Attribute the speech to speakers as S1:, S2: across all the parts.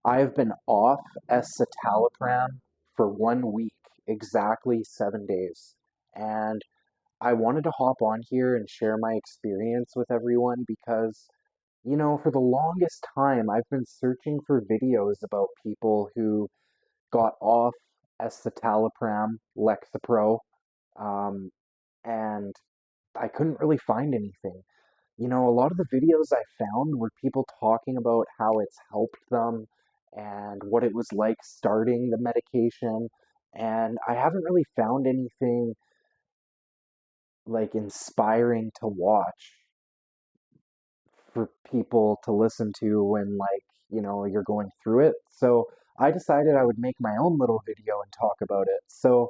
S1: I've been off Escitalopram for 1 week, exactly 7 days. And I wanted to hop on here and share my experience with everyone because, for the longest time, I've been searching for videos about people who got off Escitalopram, Lexapro, um, and I couldn't really find anything. A lot of the videos I found were people talking about how it's helped them and what it was like starting the medication. And I haven't really found anything like inspiring to watch for people to listen to when you're going through it. So I decided I would make my own little video and talk about it. So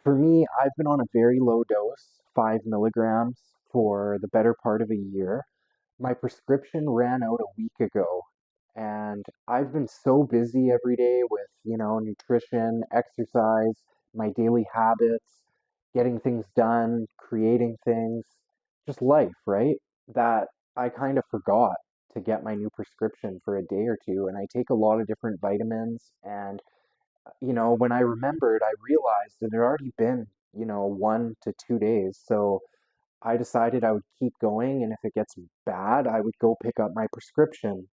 S1: for me, I've been on a very low dose, 5 milligrams, for the better part of a year. My prescription ran out a week ago, and I've been so busy every day with, nutrition, exercise, my daily habits, getting things done, creating things, just life, right? That I kind of forgot to get my new prescription for a day or two. And I take a lot of different vitamins. And, when I remembered, I realized that it had already been, 1 to 2 days. So I decided I would keep going, and if it gets bad, I would go pick up my prescription.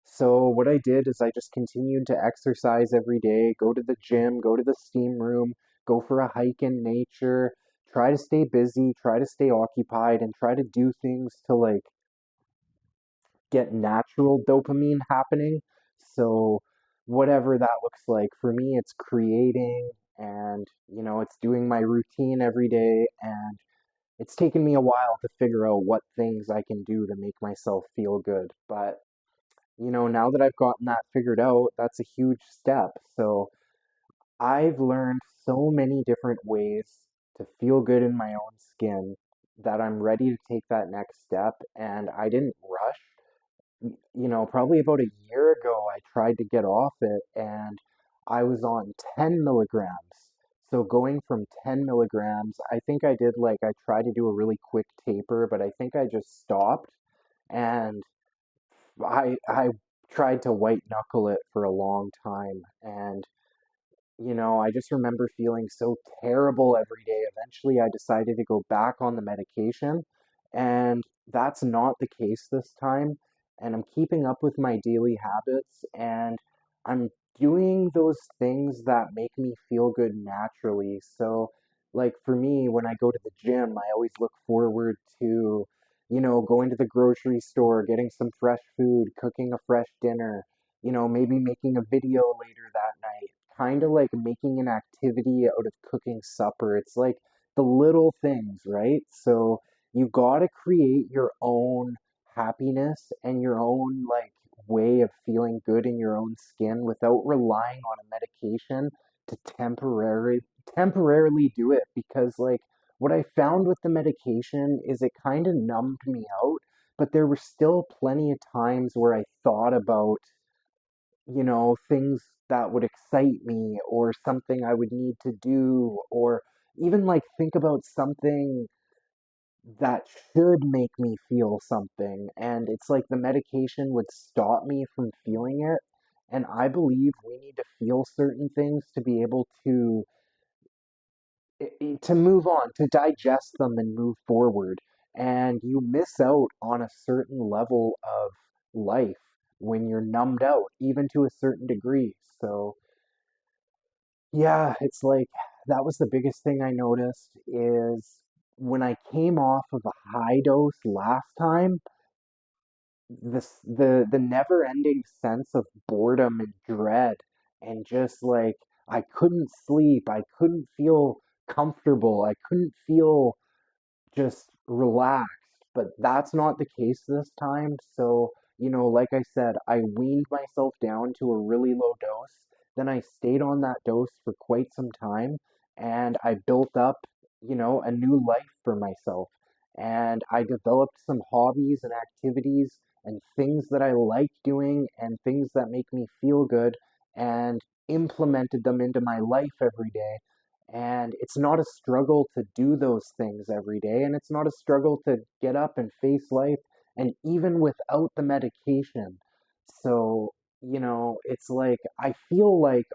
S1: So what I did is I just continued to exercise every day, go to the gym, go to the steam room, go for a hike in nature, try to stay busy, try to stay occupied, and try to do things to get natural dopamine happening. So whatever that looks like, for me, it's creating and, it's doing my routine every day, and it's taken me a while to figure out what things I can do to make myself feel good. But, now that I've gotten that figured out, that's a huge step. So I've learned so many different ways to feel good in my own skin that I'm ready to take that next step. And I didn't rush. Probably about a year ago, I tried to get off it and I was on 10 milligrams. So going from 10 milligrams, I think I tried to do a really quick taper, but I think I just stopped and I tried to white knuckle it for a long time. And, I just remember feeling so terrible every day. Eventually, I decided to go back on the medication, and that's not the case this time. And I'm keeping up with my daily habits, and I'm doing those things that make me feel good naturally. So, like for me, when I go to the gym, I always look forward to, going to the grocery store, getting some fresh food, cooking a fresh dinner, maybe making a video later that night, kind of like making an activity out of cooking supper. It's like the little things, right? So you got to create your own happiness and your own way of feeling good in your own skin without relying on a medication to temporarily do it, because what I found with the medication is it kind of numbed me out, but there were still plenty of times where I thought about, things that would excite me or something I would need to do, or even think about something that should make me feel something. And it's like the medication would stop me from feeling it. And I believe we need to feel certain things to be able to move on, to digest them and move forward. And you miss out on a certain level of life when you're numbed out, even to a certain degree. So, yeah, it's like that was the biggest thing I noticed is when I came off of a high dose last time, the never ending sense of boredom and dread, and just I couldn't sleep, I couldn't feel comfortable, I couldn't feel just relaxed. But that's not the case this time. So, like I said, I weaned myself down to a really low dose. Then I stayed on that dose for quite some time, and I built up, a new life for myself. And I developed some hobbies and activities and things that I like doing and things that make me feel good, and implemented them into my life every day. And it's not a struggle to do those things every day. And it's not a struggle to get up and face life. And even without the medication, So, it's like I feel like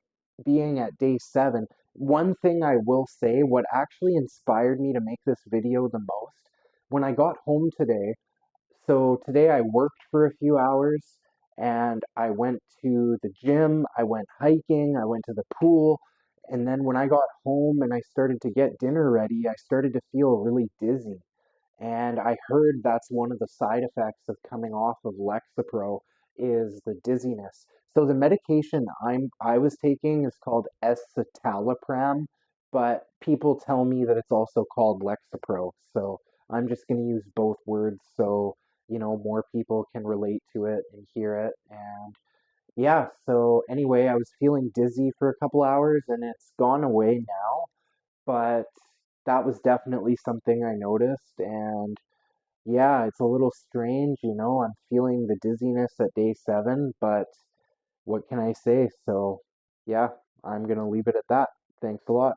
S1: being at day 7. One thing I will say, what actually inspired me to make this video the most, when I got home today, so today I worked for a few hours and I went to the gym, I went hiking, I went to the pool, and then when I got home and I started to get dinner ready, I started to feel really dizzy. And I heard that's one of the side effects of coming off of Lexapro is the dizziness. So the medication I was taking is called Escitalopram, but people tell me that it's also called Lexapro. So I'm just going to use both words so, more people can relate to it and hear it. And yeah, so anyway, I was feeling dizzy for a couple hours and it's gone away now, but that was definitely something I noticed. And yeah, it's a little strange, I'm feeling the dizziness at day 7, but what can I say? So, yeah, I'm gonna leave it at that. Thanks a lot.